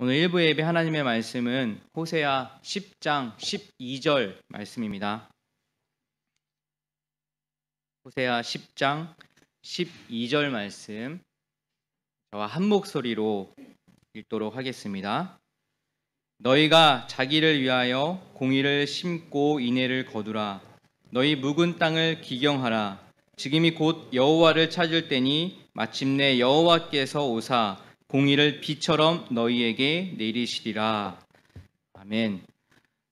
오늘 일부 예배 하나님의 말씀은 호세아 10장 12절 말씀입니다. 호세아 10장 12절 말씀 저와 한 목소리로 읽도록 하겠습니다. 너희가 자기를 위하여 공의를 심고 인애를 거두라. 너희 묵은 땅을 기경하라. 지금이 곧 여호와를 찾을 때니 마침내 여호와께서 오사 공의를 비처럼 너희에게 내리시리라. 아멘.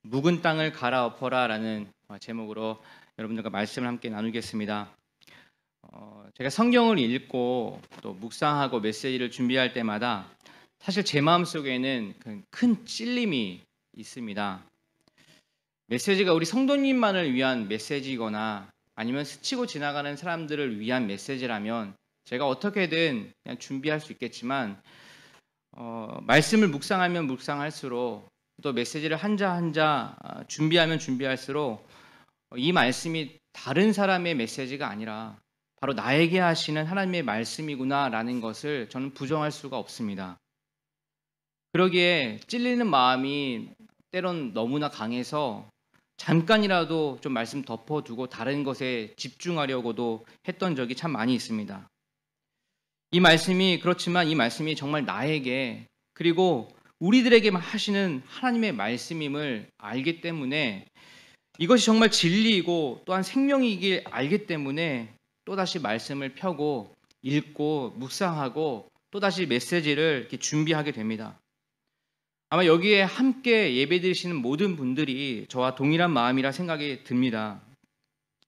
묵은 땅을 갈아엎어라 라는 제목으로 여러분들과 말씀을 함께 나누겠습니다. 제가 성경을 읽고 또 묵상하고 메시지를 준비할 때마다 사실 제 마음속에는 큰 찔림이 있습니다. 메시지가 우리 성도님만을 위한 메시지거나 아니면 스치고 지나가는 사람들을 위한 메시지라면 제가 어떻게든 그냥 준비할 수 있겠지만 말씀을 묵상하면 묵상할수록 또 메시지를 한자 한자 준비하면 준비할수록 이 말씀이 다른 사람의 메시지가 아니라 바로 나에게 하시는 하나님의 말씀이구나라는 것을 저는 부정할 수가 없습니다. 그러기에 찔리는 마음이 때론 너무나 강해서 잠깐이라도 좀 말씀 덮어두고 다른 것에 집중하려고도 했던 적이 참 많이 있습니다. 이 말씀이 그렇지만 이 말씀이 정말 나에게 그리고 우리들에게만 하시는 하나님의 말씀임을 알기 때문에 이것이 정말 진리이고 또한 생명이길 알기 때문에 또다시 말씀을 펴고 읽고 묵상하고 또다시 메시지를 이렇게 준비하게 됩니다. 아마 여기에 함께 예배드리시는 모든 분들이 저와 동일한 마음이라 생각이 듭니다.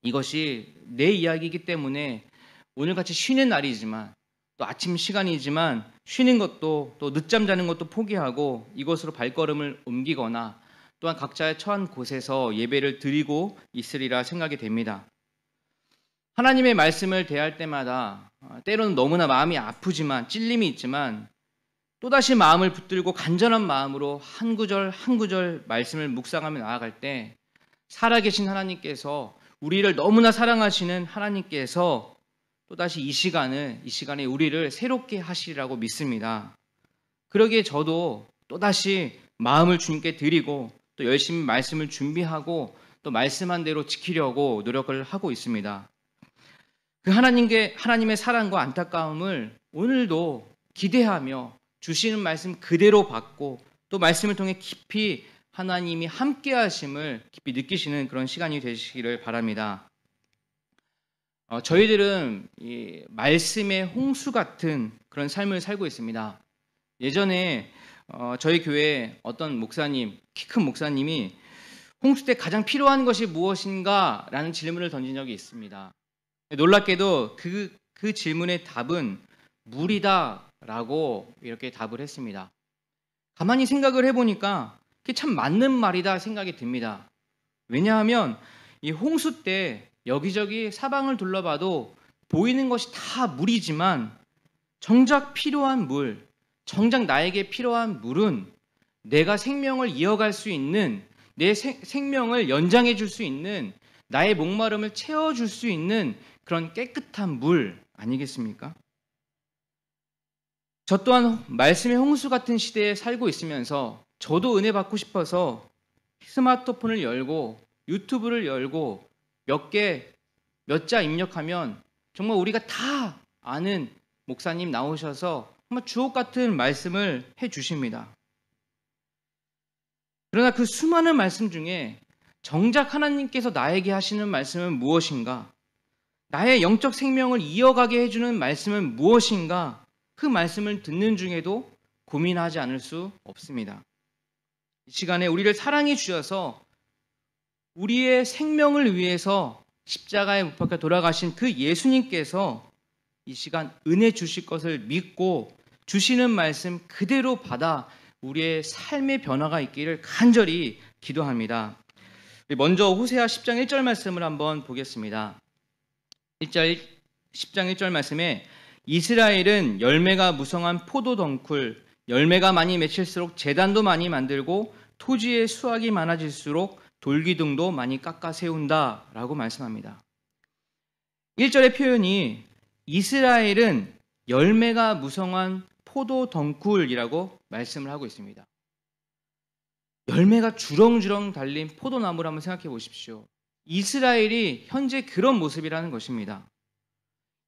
이것이 내 이야기이기 때문에 오늘같이 쉬는 날이지만 또 아침 시간이지만 쉬는 것도 또 늦잠 자는 것도 포기하고 이곳으로 발걸음을 옮기거나 또한 각자의 처한 곳에서 예배를 드리고 있으리라 생각이 됩니다. 하나님의 말씀을 대할 때마다 때로는 너무나 마음이 아프지만 찔림이 있지만 또다시 마음을 붙들고 간절한 마음으로 한 구절 한 구절 말씀을 묵상하며 나아갈 때 살아계신 하나님께서 우리를 너무나 사랑하시는 하나님께서 또다시 이 시간에 우리를 새롭게 하시리라고 믿습니다. 그러기에 저도 또다시 마음을 주님께 드리고 또 열심히 말씀을 준비하고 또 말씀한 대로 지키려고 노력을 하고 있습니다. 그 하나님의 사랑과 안타까움을 오늘도 기대하며 주시는 말씀 그대로 받고 또 말씀을 통해 깊이 하나님이 함께 하심을 깊이 느끼시는 그런 시간이 되시기를 바랍니다. 저희들은 이 말씀의 홍수 같은 그런 삶을 살고 있습니다. 예전에 저희 교회 어떤 목사님, 키 큰 목사님이 홍수 때 가장 필요한 것이 무엇인가? 라는 질문을 던진 적이 있습니다. 놀랍게도 그 질문의 답은 물이다 라고 이렇게 답을 했습니다. 가만히 생각을 해보니까 그게 참 맞는 말이다 생각이 듭니다. 왜냐하면 이 홍수 때 여기저기 사방을 둘러봐도 보이는 것이 다 물이지만 정작 필요한 물, 정작 나에게 필요한 물은 내가 생명을 이어갈 수 있는 내 생명을 연장해 줄 수 있는 나의 목마름을 채워줄 수 있는 그런 깨끗한 물 아니겠습니까? 저 또한 말씀의 홍수 같은 시대에 살고 있으면서 저도 은혜 받고 싶어서 스마트폰을 열고 유튜브를 열고 몇 자 입력하면 정말 우리가 다 아는 목사님 나오셔서 정말 주옥 같은 말씀을 해주십니다. 그러나 그 수많은 말씀 중에 정작 하나님께서 나에게 하시는 말씀은 무엇인가? 나의 영적 생명을 이어가게 해주는 말씀은 무엇인가? 그 말씀을 듣는 중에도 고민하지 않을 수 없습니다. 이 시간에 우리를 사랑해 주셔서 우리의 생명을 위해서 십자가에 못 박혀 돌아가신 그 예수님께서 이 시간 은혜 주실 것을 믿고 주시는 말씀 그대로 받아 우리의 삶의 변화가 있기를 간절히 기도합니다. 먼저 호세아 10장 1절 말씀을 한번 보겠습니다. 10장 1절 말씀에 이스라엘은 열매가 무성한 포도 덩쿨, 열매가 많이 맺힐수록 제단도 많이 만들고 토지의 수확이 많아질수록 돌기둥도 많이 깎아 세운다 라고 말씀합니다. 1절의 표현이 이스라엘은 열매가 무성한 포도 덩굴이라고 말씀을 하고 있습니다. 열매가 주렁주렁 달린 포도나무를 한번 생각해 보십시오. 이스라엘이 현재 그런 모습이라는 것입니다.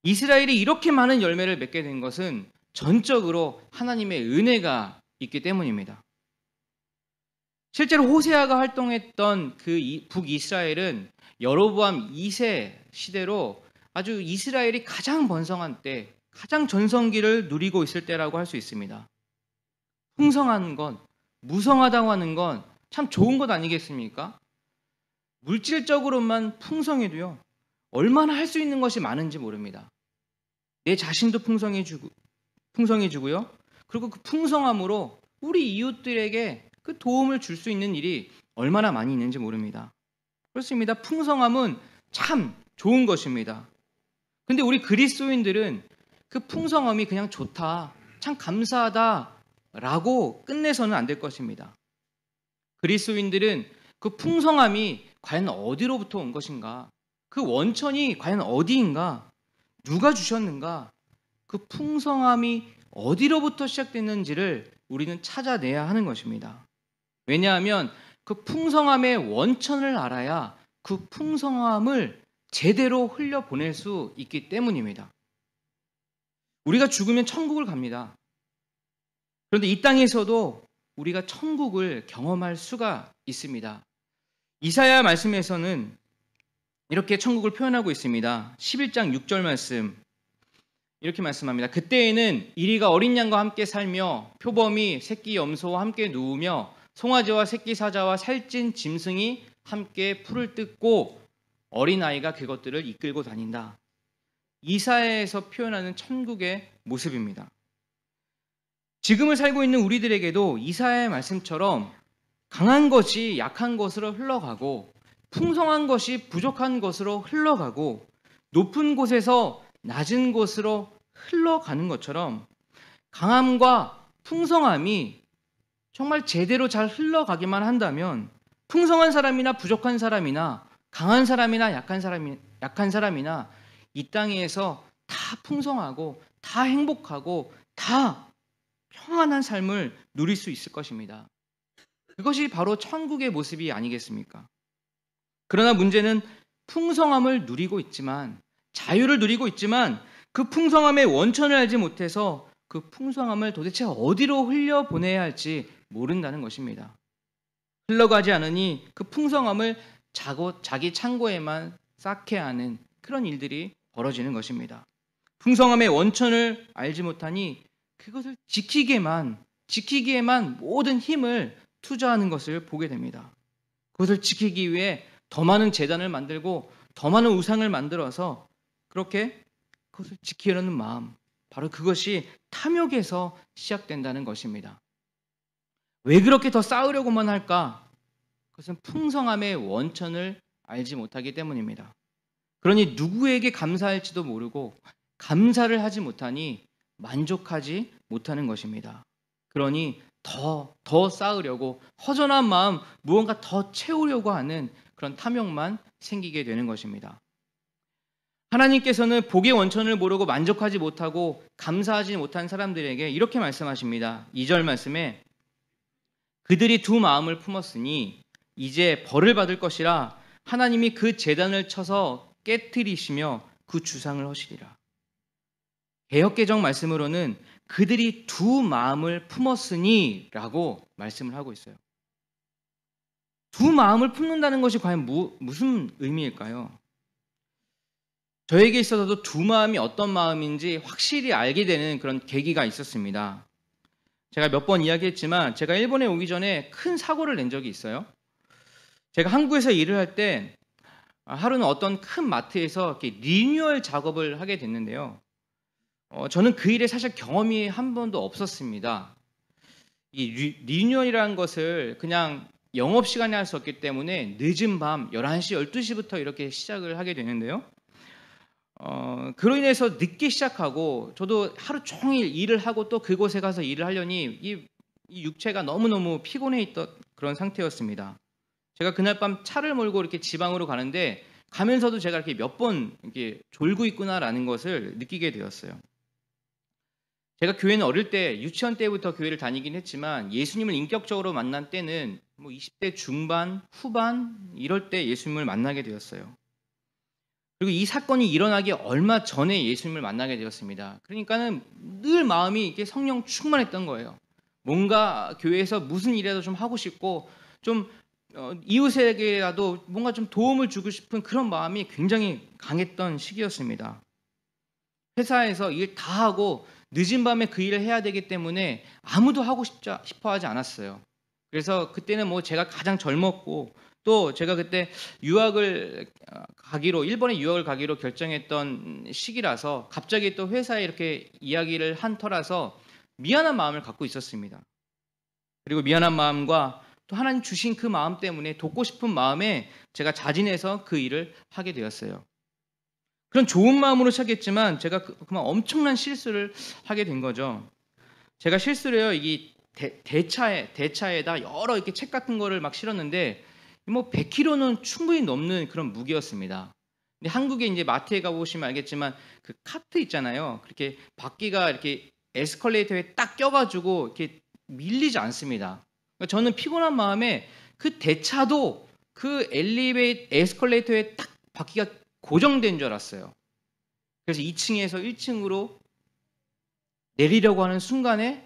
이스라엘이 이렇게 많은 열매를 맺게 된 것은 전적으로 하나님의 은혜가 있기 때문입니다. 실제로 호세아가 활동했던 그 북이스라엘은 여로보암 2세 시대로 아주 이스라엘이 가장 번성한 때, 가장 전성기를 누리고 있을 때라고 할 수 있습니다. 풍성한 것, 무성하다고 하는 건 참 좋은 것 아니겠습니까? 물질적으로만 풍성해도요, 얼마나 할 수 있는 것이 많은지 모릅니다. 내 자신도 풍성해지고요. 그리고 그 풍성함으로 우리 이웃들에게 그 도움을 줄 수 있는 일이 얼마나 많이 있는지 모릅니다. 그렇습니다. 풍성함은 참 좋은 것입니다. 근데 우리 그리스도인들은 그 풍성함이 그냥 좋다, 참 감사하다라고 끝내서는 안 될 것입니다. 그리스도인들은 그 풍성함이 과연 어디로부터 온 것인가? 그 원천이 과연 어디인가? 누가 주셨는가? 그 풍성함이 어디로부터 시작됐는지를 우리는 찾아내야 하는 것입니다. 왜냐하면 그 풍성함의 원천을 알아야 그 풍성함을 제대로 흘려보낼 수 있기 때문입니다. 우리가 죽으면 천국을 갑니다. 그런데 이 땅에서도 우리가 천국을 경험할 수가 있습니다. 이사야 말씀에서는 이렇게 천국을 표현하고 있습니다. 11장 6절 말씀 이렇게 말씀합니다. 그때에는 이리가 어린 양과 함께 살며 표범이 새끼 염소와 함께 누우며 송아지와 새끼 사자와 살찐 짐승이 함께 풀을 뜯고 어린아이가 그것들을 이끌고 다닌다. 이사야에서 표현하는 천국의 모습입니다. 지금을 살고 있는 우리들에게도 이사야의 말씀처럼 강한 것이 약한 것으로 흘러가고 풍성한 것이 부족한 것으로 흘러가고 높은 곳에서 낮은 곳으로 흘러가는 것처럼 강함과 풍성함이 정말 제대로 잘 흘러가기만 한다면 풍성한 사람이나 부족한 사람이나 강한 사람이나 약한 사람이나 이 땅에서 다 풍성하고 다 행복하고 다 평안한 삶을 누릴 수 있을 것입니다. 그것이 바로 천국의 모습이 아니겠습니까? 그러나 문제는 풍성함을 누리고 있지만, 자유를 누리고 있지만 그 풍성함의 원천을 알지 못해서 그 풍성함을 도대체 어디로 흘려보내야 할지 모른다는 것입니다. 흘러가지 않으니 그 풍성함을 자기 창고에만 쌓게 하는 그런 일들이 벌어지는 것입니다. 풍성함의 원천을 알지 못하니 그것을 지키기에만 모든 힘을 투자하는 것을 보게 됩니다. 그것을 지키기 위해 더 많은 제단을 만들고 더 많은 우상을 만들어서 그렇게 그것을 지키려는 마음, 바로 그것이 탐욕에서 시작된다는 것입니다. 왜 그렇게 더 쌓으려고만 할까? 그것은 풍성함의 원천을 알지 못하기 때문입니다. 그러니 누구에게 감사할지도 모르고 감사를 하지 못하니 만족하지 못하는 것입니다. 그러니 더 쌓으려고 허전한 마음, 무언가 더 채우려고 하는 그런 탐욕만 생기게 되는 것입니다. 하나님께서는 복의 원천을 모르고 만족하지 못하고 감사하지 못한 사람들에게 이렇게 말씀하십니다. 2절 말씀에 그들이 두 마음을 품었으니 이제 벌을 받을 것이라 하나님이 그 제단을 쳐서 깨트리시며 그 주상을 허시리라. 개역개정 말씀으로는 그들이 두 마음을 품었으니 라고 말씀을 하고 있어요. 두 마음을 품는다는 것이 과연 무슨 의미일까요? 저에게 있어서도 두 마음이 어떤 마음인지 확실히 알게 되는 그런 계기가 있었습니다. 제가 몇 번 이야기했지만 제가 일본에 오기 전에 큰 사고를 낸 적이 있어요. 제가 한국에서 일을 할 때 하루는 어떤 큰 마트에서 이렇게 리뉴얼 작업을 하게 됐는데요. 저는 그 일에 사실 경험이 한 번도 없었습니다. 이 리뉴얼이라는 것을 그냥 영업시간에 할 수 없기 때문에 늦은 밤 11시, 12시부터 이렇게 시작을 하게 되는데요. 그로 인해서 늦게 시작하고 저도 하루 종일 일을 하고 또 그곳에 가서 일을 하려니 이 육체가 너무너무 피곤해 있던 그런 상태였습니다. 제가 그날 밤 차를 몰고 이렇게 지방으로 가는데 가면서도 제가 이렇게 몇 번 이렇게 졸고 있구나라는 것을 느끼게 되었어요. 제가 교회는 어릴 때 유치원 때부터 교회를 다니긴 했지만 예수님을 인격적으로 만난 때는 뭐 20대 중반, 후반 이럴 때 예수님을 만나게 되었어요. 그리고 이 사건이 일어나기 얼마 전에 예수님을 만나게 되었습니다. 그러니까는 늘 마음이 이게 성령 충만했던 거예요. 뭔가 교회에서 무슨 일이라도 좀 하고 싶고 좀 이웃에게라도 뭔가 좀 도움을 주고 싶은 그런 마음이 굉장히 강했던 시기였습니다. 회사에서 일 다 하고 늦은 밤에 그 일을 해야 되기 때문에 아무도 하고 싶어 하지 않았어요. 그래서 그때는 뭐 제가 가장 젊었고 또 제가 그때 일본에 유학을 가기로 결정했던 시기라서 갑자기 또 회사에 이렇게 이야기를 한 터라서 미안한 마음을 갖고 있었습니다. 그리고 미안한 마음과 또 하나님 주신 그 마음 때문에 돕고 싶은 마음에 제가 자진해서 그 일을 하게 되었어요. 그런 좋은 마음으로 시작했지만 제가 그만 엄청난 실수를 하게 된 거죠. 제가 실수로요, 이 대차에다 여러 이렇게 책 같은 거를 막 실었는데 뭐 100kg는 충분히 넘는 그런 무게였습니다. 근데 한국에 이제 마트에 가보시면 알겠지만 그 카트 있잖아요. 그렇게 바퀴가 이렇게 에스컬레이터에 딱 껴가지고 이렇게 밀리지 않습니다. 그러니까 저는 피곤한 마음에 그 대차도 그 에스컬레이터에 딱 바퀴가 고정된 줄 알았어요. 그래서 2층에서 1층으로 내리려고 하는 순간에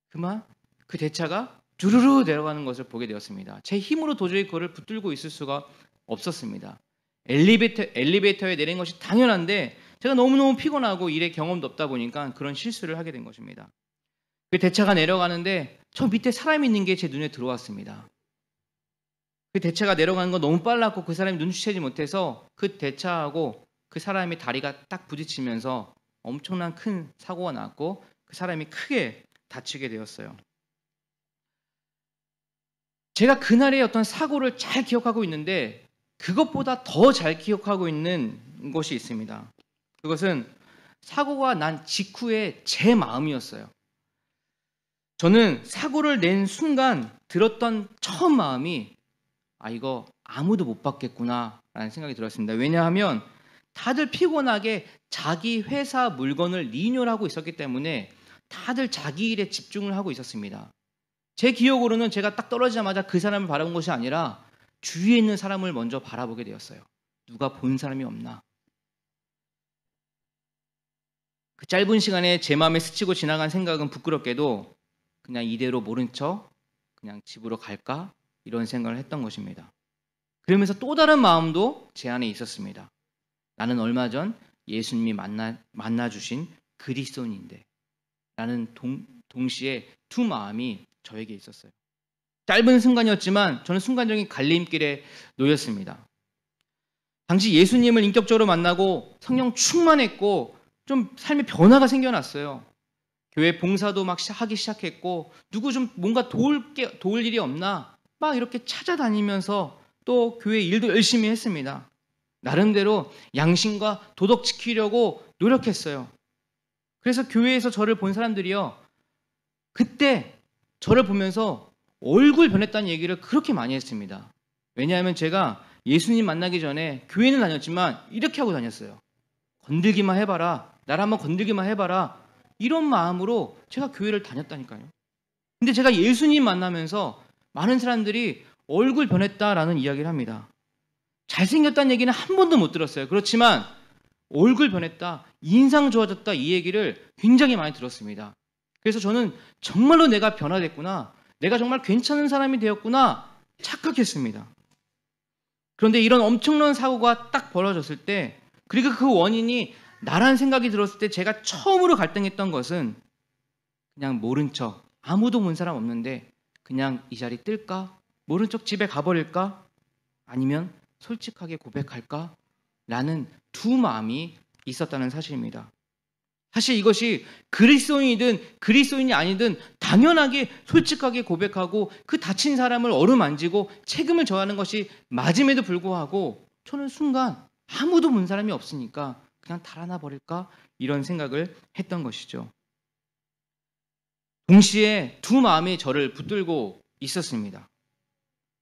그만 그 대차가 주르르 내려가는 것을 보게 되었습니다. 제 힘으로 도저히 그거를 붙들고 있을 수가 없었습니다. 엘리베이터에 내린 것이 당연한데 제가 너무너무 피곤하고 일에 경험도 없다 보니까 그런 실수를 하게 된 것입니다. 그 대차가 내려가는데 저 밑에 사람이 있는 게 제 눈에 들어왔습니다. 그 대차가 내려가는 건 너무 빨랐고 그 사람이 눈치채지 못해서 그 대차하고 그 사람의 다리가 딱 부딪히면서 엄청난 큰 사고가 났고 그 사람이 크게 다치게 되었어요. 제가 그날의 어떤 사고를 잘 기억하고 있는데 그것보다 더 잘 기억하고 있는 것이 있습니다. 그것은 사고가 난 직후의 제 마음이었어요. 저는 사고를 낸 순간 들었던 처음 마음이 이거 아무도 못 받겠구나 라는 생각이 들었습니다. 왜냐하면 다들 피곤하게 자기 회사 물건을 리뉴얼하고 있었기 때문에 다들 자기 일에 집중을 하고 있었습니다. 제 기억으로는 제가 딱 떨어지자마자 그 사람을 바라본 것이 아니라 주위에 있는 사람을 먼저 바라보게 되었어요. 누가 본 사람이 없나. 그 짧은 시간에 제 마음에 스치고 지나간 생각은 부끄럽게도 그냥 이대로 모른 척 그냥 집으로 갈까? 이런 생각을 했던 것입니다. 그러면서 또 다른 마음도 제 안에 있었습니다. 나는 얼마 전 예수님이 만나주신 그리스도인인데 라는 동시에 두 마음이 저에게 있었어요. 짧은 순간이었지만 저는 순간적인 갈림길에 놓였습니다. 당시 예수님을 인격적으로 만나고 성령 충만했고 좀 삶의 변화가 생겨났어요. 교회 봉사도 막 하기 시작했고 누구 좀 뭔가 도울 일이 없나 막 이렇게 찾아다니면서 또 교회 일도 열심히 했습니다. 나름대로 양심과 도덕 지키려고 노력했어요. 그래서 교회에서 저를 본 사람들이요, 그때 저를 보면서 얼굴 변했다는 얘기를 그렇게 많이 했습니다. 왜냐하면 제가 예수님 만나기 전에 교회는 다녔지만 이렇게 하고 다녔어요. 건들기만 해봐라, 나를 한번 건들기만 해봐라, 이런 마음으로 제가 교회를 다녔다니까요. 근데 제가 예수님 만나면서 많은 사람들이 얼굴 변했다라는 이야기를 합니다. 잘생겼다는 얘기는 한 번도 못 들었어요. 그렇지만 얼굴 변했다, 인상 좋아졌다, 이 얘기를 굉장히 많이 들었습니다. 그래서 저는 정말로 내가 변화됐구나, 내가 정말 괜찮은 사람이 되었구나 착각했습니다. 그런데 이런 엄청난 사고가 딱 벌어졌을 때, 그리고 그 원인이 나란 생각이 들었을 때 제가 처음으로 갈등했던 것은 그냥 모른 척, 아무도 본 사람 없는데 그냥 이 자리 뜰까? 모른 척 집에 가버릴까? 아니면 솔직하게 고백할까? 라는 두 마음이 있었다는 사실입니다. 사실 이것이 그리스도인이든 그리스도인이 아니든 당연하게 솔직하게 고백하고 그 다친 사람을 어루만지고 책임을 져야 하는 것이 맞음에도 불구하고 저는 순간 아무도 본 사람이 없으니까 그냥 달아나 버릴까? 이런 생각을 했던 것이죠. 동시에 두 마음이 저를 붙들고 있었습니다.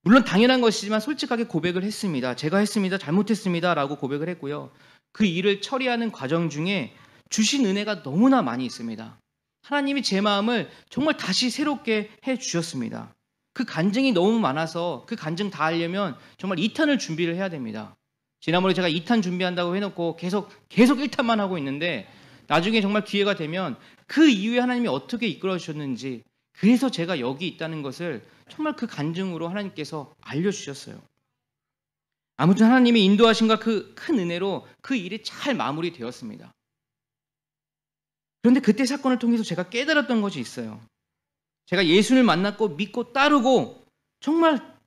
물론 당연한 것이지만 솔직하게 고백을 했습니다. 제가 했습니다. 잘못했습니다. 라고 고백을 했고요. 그 일을 처리하는 과정 중에 주신 은혜가 너무나 많이 있습니다. 하나님이 제 마음을 정말 다시 새롭게 해주셨습니다. 그 간증이 너무 많아서 그 간증 다 하려면 정말 2탄을 준비를 해야 됩니다. 지난번에 제가 2탄 준비한다고 해놓고 계속 1탄만 하고 있는데 나중에 정말 기회가 되면 그 이후에 하나님이 어떻게 이끌어 주셨는지, 그래서 제가 여기 있다는 것을 정말 그 간증으로 하나님께서 알려주셨어요. 아무튼 하나님의 인도하심과 그 큰 은혜로 그 일이 잘 마무리되었습니다. 그런데 그때 사건을 통해서 제가 깨달았던 것이 있어요. 제가 예수를 만났고 믿고 따르고 정말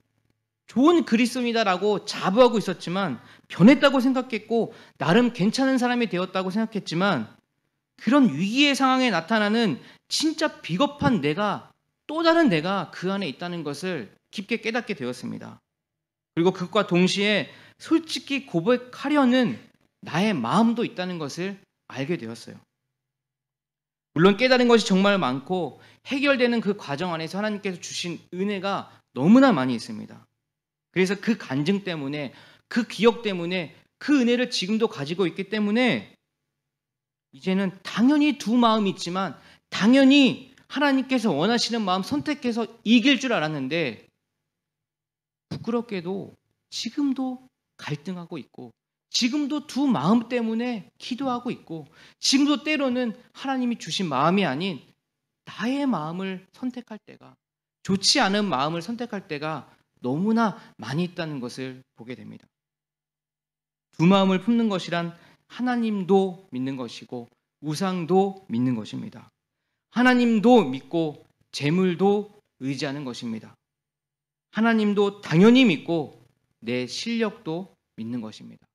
좋은 그리스도인이다라고 자부하고 있었지만, 변했다고 생각했고 나름 괜찮은 사람이 되었다고 생각했지만, 그런 위기의 상황에 나타나는 진짜 비겁한 내가, 또 다른 내가 그 안에 있다는 것을 깊게 깨닫게 되었습니다. 그리고 그것과 동시에 솔직히 고백하려는 나의 마음도 있다는 것을 알게 되었어요. 물론 깨달은 것이 정말 많고 해결되는 그 과정 안에서 하나님께서 주신 은혜가 너무나 많이 있습니다. 그래서 그 간증 때문에, 그 기억 때문에, 그 은혜를 지금도 가지고 있기 때문에 이제는 당연히 두 마음이 있지만 당연히 하나님께서 원하시는 마음 선택해서 이길 줄 알았는데, 부끄럽게도 지금도 갈등하고 있고, 지금도 두 마음 때문에 기도하고 있고, 지금도 때로는 하나님이 주신 마음이 아닌 나의 마음을 선택할 때가, 좋지 않은 마음을 선택할 때가 너무나 많이 있다는 것을 보게 됩니다. 두 마음을 품는 것이란 하나님도 믿는 것이고 우상도 믿는 것입니다. 하나님도 믿고 재물도 의지하는 것입니다. 하나님도 당연히 믿고 내 실력도 믿는 것입니다.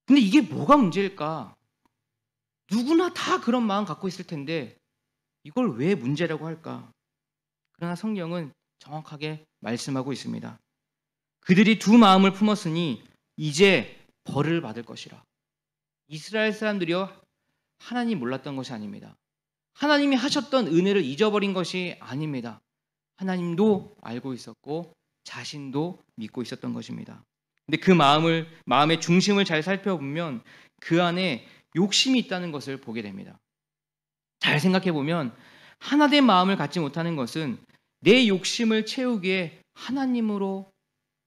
근데 이게 뭐가 문제일까? 누구나 다 그런 마음 갖고 있을 텐데 이걸 왜 문제라고 할까? 그러나 성경은 정확하게 말씀하고 있습니다. 그들이 두 마음을 품었으니 이제 벌을 받을 것이라. 이스라엘 사람들이요, 하나님 몰랐던 것이 아닙니다. 하나님이 하셨던 은혜를 잊어버린 것이 아닙니다. 하나님도 알고 있었고 자신도 믿고 있었던 것입니다. 근데 그 마음의 중심을 잘 살펴보면 그 안에 욕심이 있다는 것을 보게 됩니다. 잘 생각해 보면 하나된 마음을 갖지 못하는 것은 내 욕심을 채우기에 하나님으로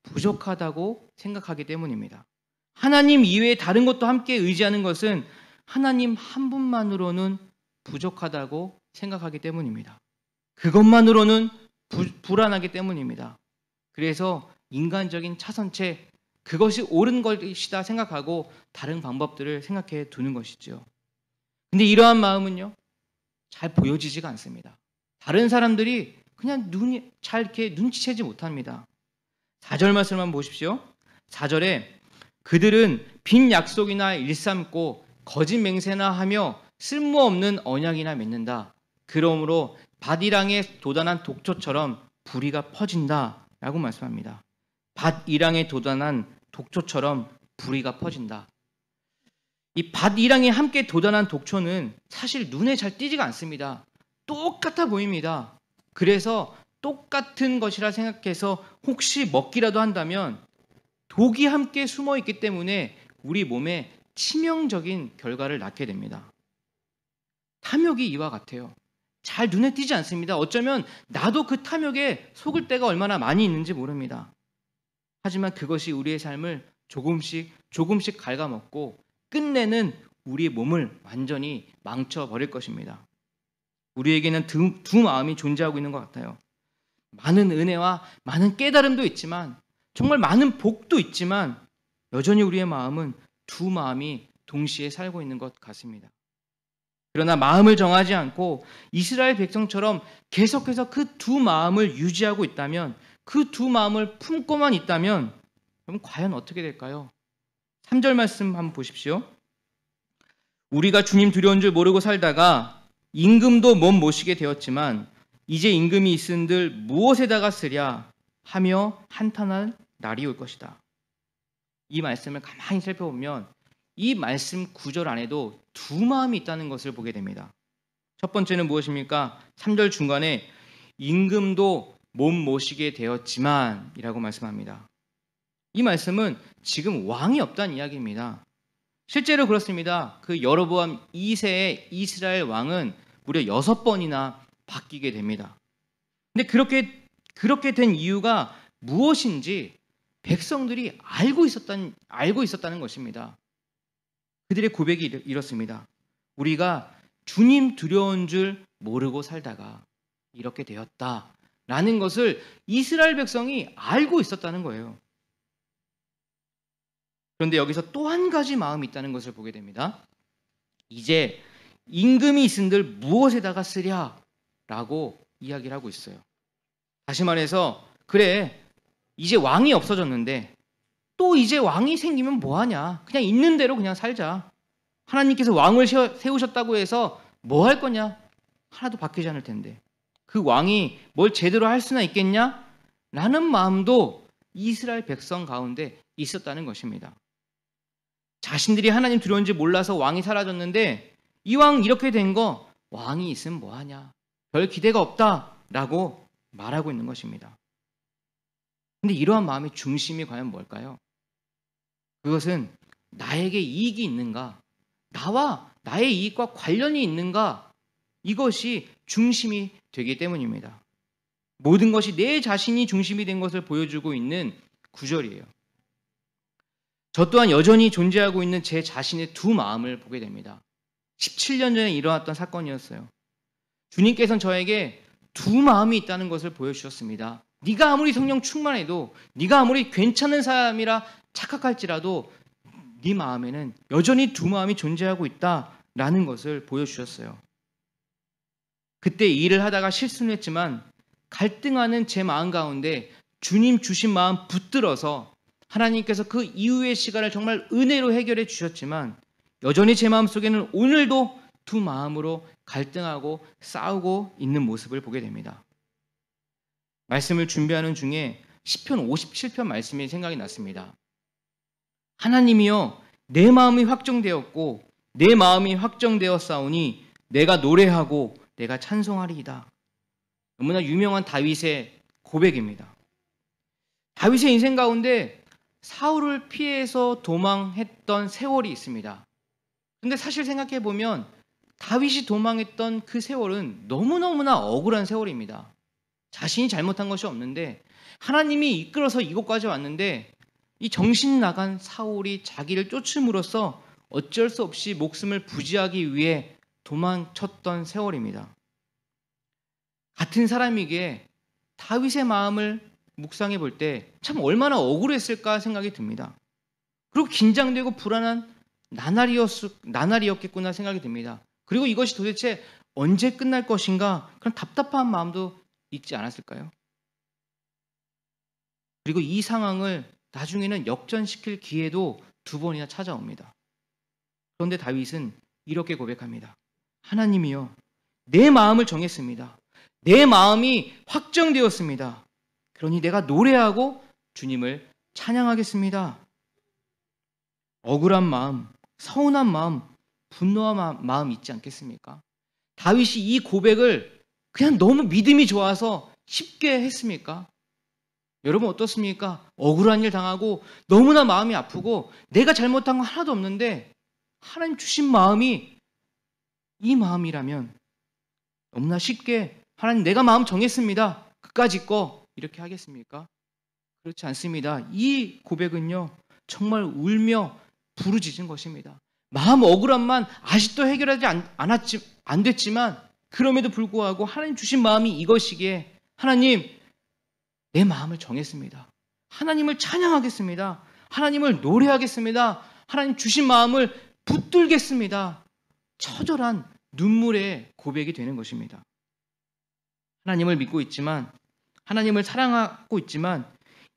부족하다고 생각하기 때문입니다. 하나님 이외에 다른 것도 함께 의지하는 것은 하나님 한 분만으로는 부족하다고 생각하기 때문입니다. 그것만으로는 불안하기 때문입니다. 그래서 인간적인 차선책, 그것이 옳은 것이다 생각하고 다른 방법들을 생각해 두는 것이죠. 근데 이러한 마음은요, 잘 보여지지가 않습니다. 다른 사람들이 그냥 눈이 잘 이렇게 눈치채지 못합니다. 4절 말씀만 보십시오. 4절에 그들은 빈 약속이나 일삼고 거짓 맹세나 하며 쓸모없는 언약이나 맺는다. 그러므로 밭이랑에 도단한 독초처럼 불의가 퍼진다 라고 말씀합니다. 밭이랑에 도단한 독초처럼 불의가 퍼진다. 이 밭이랑에 함께 도단한 독초는 사실 눈에 잘 띄지가 않습니다. 똑같아 보입니다. 그래서 똑같은 것이라 생각해서 혹시 먹기라도 한다면 독이 함께 숨어 있기 때문에 우리 몸에 치명적인 결과를 낳게 됩니다. 탐욕이 이와 같아요. 잘 눈에 띄지 않습니다. 어쩌면 나도 그 탐욕에 속을 때가 얼마나 많이 있는지 모릅니다. 하지만 그것이 우리의 삶을 조금씩 갉아먹고 끝내는 우리의 몸을 완전히 망쳐버릴 것입니다. 우리에게는 두 마음이 존재하고 있는 것 같아요. 많은 은혜와 많은 깨달음도 있지만, 정말 많은 복도 있지만 여전히 우리의 마음은 두 마음이 동시에 살고 있는 것 같습니다. 그러나 마음을 정하지 않고 이스라엘 백성처럼 계속해서 그 두 마음을 유지하고 있다면, 그 두 마음을 품고만 있다면 그럼 과연 어떻게 될까요? 3절 말씀 한번 보십시오. 우리가 주님 두려운 줄 모르고 살다가 임금도 못 모시게 되었지만 이제 임금이 있은들 무엇에다가 쓰랴 하며 한탄할 날이 올 것이다. 이 말씀을 가만히 살펴보면 이 말씀 9절 안에도 두 마음이 있다는 것을 보게 됩니다. 첫 번째는 무엇입니까? 3절 중간에 임금도 못 모시게 되었지만 이라고 말씀합니다. 이 말씀은 지금 왕이 없다는 이야기입니다. 실제로 그렇습니다. 그 여로보암 2세의 이스라엘 왕은 무려 6번이나 바뀌게 됩니다. 근데 그렇게 된 이유가 무엇인지 백성들이 알고 있었다는 것입니다. 그들의 고백이 이렇습니다. 우리가 주님 두려운 줄 모르고 살다가 이렇게 되었다라는 것을 이스라엘 백성이 알고 있었다는 거예요. 그런데 여기서 또 한 가지 마음이 있다는 것을 보게 됩니다. 이제 임금이 있은들 무엇에다가 쓰랴라고 이야기를 하고 있어요. 다시 말해서 그래, 이제 왕이 없어졌는데 또 이제 왕이 생기면 뭐하냐, 그냥 있는 대로 그냥 살자. 하나님께서 왕을 세우셨다고 해서 뭐 할 거냐, 하나도 바뀌지 않을 텐데 그 왕이 뭘 제대로 할 수나 있겠냐 라는 마음도 이스라엘 백성 가운데 있었다는 것입니다. 자신들이 하나님 두려운지 몰라서 왕이 사라졌는데 이왕 이렇게 된 거 왕이 있으면 뭐하냐, 별 기대가 없다라고 말하고 있는 것입니다. 근데 이러한 마음의 중심이 과연 뭘까요? 그것은 나에게 이익이 있는가, 나와 나의 이익과 관련이 있는가, 이것이 중심이 되기 때문입니다. 모든 것이 내 자신이 중심이 된 것을 보여주고 있는 구절이에요. 저 또한 여전히 존재하고 있는 제 자신의 두 마음을 보게 됩니다. 17년 전에 일어났던 사건이었어요. 주님께서는 저에게 두 마음이 있다는 것을 보여주셨습니다. 네가 아무리 성령 충만해도, 네가 아무리 괜찮은 사람이라 착각할지라도 네 마음에는 여전히 두 마음이 존재하고 있다라는 것을 보여주셨어요. 그때 일을 하다가 실수는 했지만 갈등하는 제 마음 가운데 주님 주신 마음 붙들어서 하나님께서 그 이후의 시간을 정말 은혜로 해결해 주셨지만 여전히 제 마음속에는 오늘도 두 마음으로 갈등하고 싸우고 있는 모습을 보게 됩니다. 말씀을 준비하는 중에 시편 57편 말씀이 생각이 났습니다. 하나님이여, 내 마음이 확정되었고 내 마음이 확정되었사오니 내가 노래하고 내가 찬송하리이다. 너무나 유명한 다윗의 고백입니다. 다윗의 인생 가운데 사울을 피해서 도망했던 세월이 있습니다. 근데 사실 생각해 보면 다윗이 도망했던 그 세월은 너무너무나 억울한 세월입니다. 자신이 잘못한 것이 없는데 하나님이 이끌어서 이곳까지 왔는데 이 정신 나간 사울이 자기를 쫓음으로써 어쩔 수 없이 목숨을 부지하기 위해 도망쳤던 세월입니다. 같은 사람이기에 다윗의 마음을 묵상해 볼 때 참 얼마나 억울했을까 생각이 듭니다. 그리고 긴장되고 불안한 나날이었겠구나 생각이 듭니다. 그리고 이것이 도대체 언제 끝날 것인가, 그런 답답한 마음도 있지 않았을까요? 그리고 이 상황을 나중에는 역전시킬 기회도 두 번이나 찾아옵니다. 그런데 다윗은 이렇게 고백합니다. 하나님이여, 내 마음을 정했습니다. 내 마음이 확정되었습니다. 그러니 내가 노래하고 주님을 찬양하겠습니다. 억울한 마음, 서운한 마음, 분노한 마음 있지 않겠습니까? 다윗이 이 고백을 그냥 너무 믿음이 좋아서 쉽게 했습니까? 여러분 어떻습니까? 억울한 일 당하고 너무나 마음이 아프고 내가 잘못한 거 하나도 없는데 하나님 주신 마음이 이 마음이라면 너무나 쉽게 하나님 내가 마음 정했습니다. 그까짓 거 이렇게 하겠습니까? 그렇지 않습니다. 이 고백은요 정말 울며 부르짖은 것입니다. 마음 억울함만 아직도 해결하지 안 됐지만 그럼에도 불구하고 하나님 주신 마음이 이것이기에 하나님 내 마음을 정했습니다. 하나님을 찬양하겠습니다. 하나님을 노래하겠습니다. 하나님 주신 마음을 붙들겠습니다. 처절한 눈물의 고백이 되는 것입니다. 하나님을 믿고 있지만 하나님을 사랑하고 있지만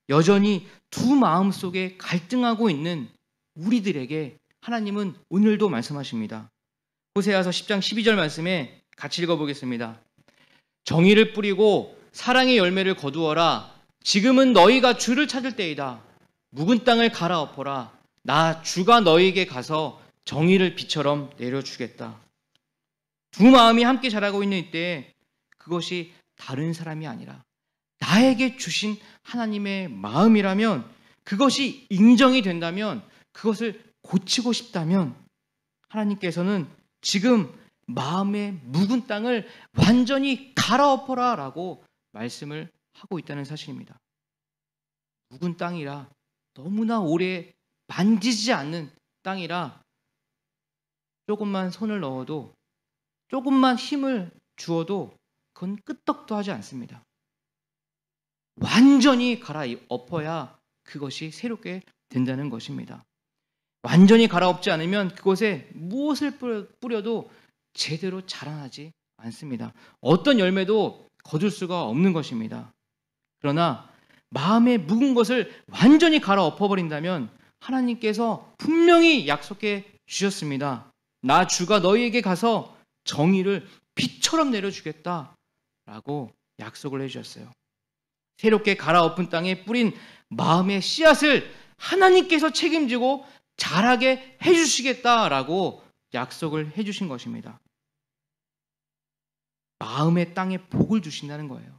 여전히 두 마음 속에 갈등하고 있는 우리들에게 하나님은 오늘도 말씀하십니다. 호세아서 10장 12절 말씀에 같이 읽어보겠습니다. 정의를 뿌리고 사랑의 열매를 거두어라. 지금은 너희가 주를 찾을 때이다. 묵은 땅을 갈아엎어라. 나 주가 너희에게 가서 정의를 비처럼 내려주겠다. 두 마음이 함께 자라고 있는 이때에 그것이 다른 사람이 아니라 나에게 주신 하나님의 마음이라면, 그것이 인정이 된다면 그것을 고치고 싶다면 하나님께서는 지금 마음의 묵은 땅을 완전히 갈아엎어라 라고 말씀을 하고 있다는 사실입니다. 묵은 땅이라, 너무나 오래 만지지 않는 땅이라 조금만 손을 넣어도, 조금만 힘을 주어도 그건 끄떡도 하지 않습니다. 완전히 갈아엎어야 그것이 새롭게 된다는 것입니다. 완전히 갈아엎지 않으면 그곳에 무엇을 뿌려도 제대로 자라나지 않습니다. 어떤 열매도 거둘 수가 없는 것입니다. 그러나 마음에 묵은 것을 완전히 갈아엎어버린다면 하나님께서 분명히 약속해 주셨습니다. 나 주가 너희에게 가서 정의를 비처럼 내려주겠다 라고 약속을 해주셨어요. 새롭게 갈아엎은 땅에 뿌린 마음의 씨앗을 하나님께서 책임지고 자라게 해주시겠다라고 약속을 해주신 것입니다. 마음의 땅에 복을 주신다는 거예요.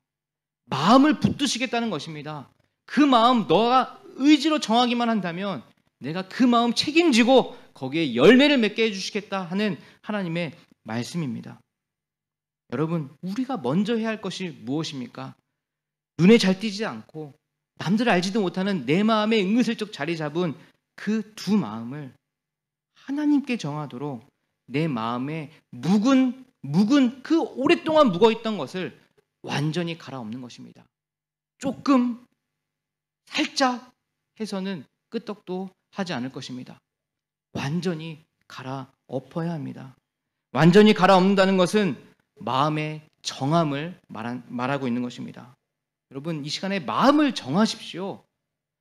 마음을 붙드시겠다는 것입니다. 그 마음 너가 의지로 정하기만 한다면 내가 그 마음 책임지고 거기에 열매를 맺게 해주시겠다 하는 하나님의 말씀입니다. 여러분, 우리가 먼저 해야 할 것이 무엇입니까? 눈에 잘 띄지 않고 남들 알지도 못하는 내 마음에 은근슬쩍 자리 잡은 그 두 마음을 하나님께 정하도록 내 마음에 묵은 그 오랫동안 묵어있던 것을 완전히 갈아엎는 것입니다. 조금 살짝 해서는 끄떡도 하지 않을 것입니다. 완전히 갈아엎어야 합니다. 완전히 갈아엎는다는 것은 마음의 정함을 말하고 있는 것입니다. 여러분, 이 시간에 마음을 정하십시오.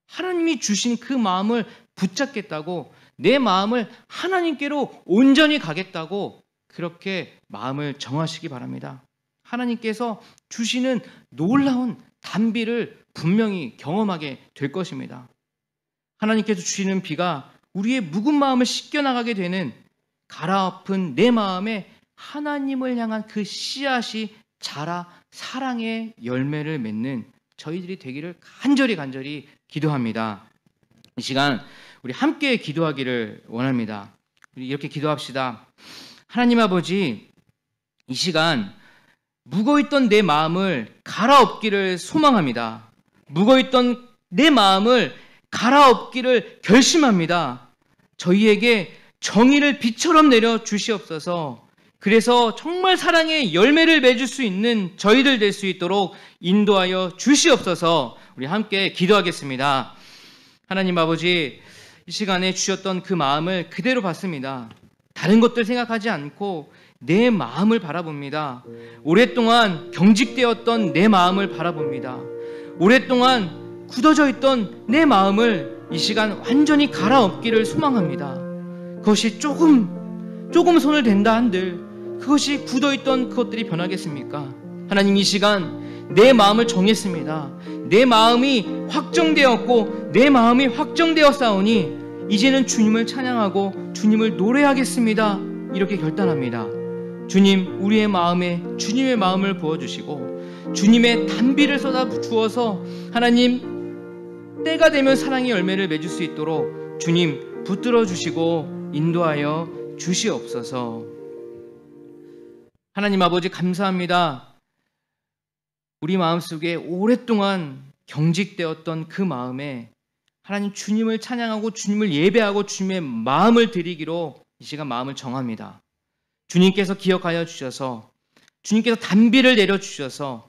하나님이 주신 그 마음을 붙잡겠다고, 내 마음을 하나님께로 온전히 가겠다고 그렇게 마음을 정하시기 바랍니다. 하나님께서 주시는 놀라운 단비를 분명히 경험하게 될 것입니다. 하나님께서 주시는 비가 우리의 묵은 마음을 씻겨나가게 되는, 갈아엎은 내 마음에 하나님을 향한 그 씨앗이 자라 사랑의 열매를 맺는 저희들이 되기를 간절히 기도합니다. 이 시간 우리 함께 기도하기를 원합니다. 우리 이렇게 기도합시다. 하나님 아버지, 이 시간 묵어있던 내 마음을 갈아엎기를 소망합니다. 묵어있던 내 마음을 갈아엎기를 결심합니다. 저희에게 정의를 비처럼 내려 주시옵소서. 그래서 정말 사랑의 열매를 맺을 수 있는 저희들 될 수 있도록 인도하여 주시옵소서. 우리 함께 기도하겠습니다. 하나님 아버지, 이 시간에 주셨던 그 마음을 그대로 받습니다. 다른 것들 생각하지 않고 내 마음을 바라봅니다. 오랫동안 경직되었던 내 마음을 바라봅니다. 오랫동안 굳어져 있던 내 마음을 이 시간 완전히 갈아엎기를 소망합니다. 그것이 조금 손을 댄다 한들 그것이 굳어있던 그것들이 변하겠습니까? 하나님, 이 시간 내 마음을 정했습니다. 내 마음이 확정되었고 내 마음이 확정되었사오니 이제는 주님을 찬양하고 주님을 노래하겠습니다. 이렇게 결단합니다. 주님, 우리의 마음에 주님의 마음을 부어주시고 주님의 단비를 쏟아주어서 하나님, 때가 되면 사랑의 열매를 맺을 수 있도록 주님 붙들어 주시고 인도하여 주시옵소서. 하나님 아버지, 감사합니다. 우리 마음속에 오랫동안 경직되었던 그 마음에 하나님, 주님을 찬양하고 주님을 예배하고 주님의 마음을 드리기로 이 시간 마음을 정합니다. 주님께서 기억하여 주셔서, 주님께서 단비를 내려주셔서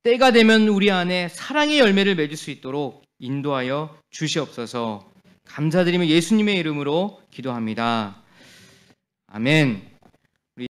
때가 되면 우리 안에 사랑의 열매를 맺을 수 있도록 인도하여 주시옵소서. 감사드리며 예수님의 이름으로 기도합니다. 아멘.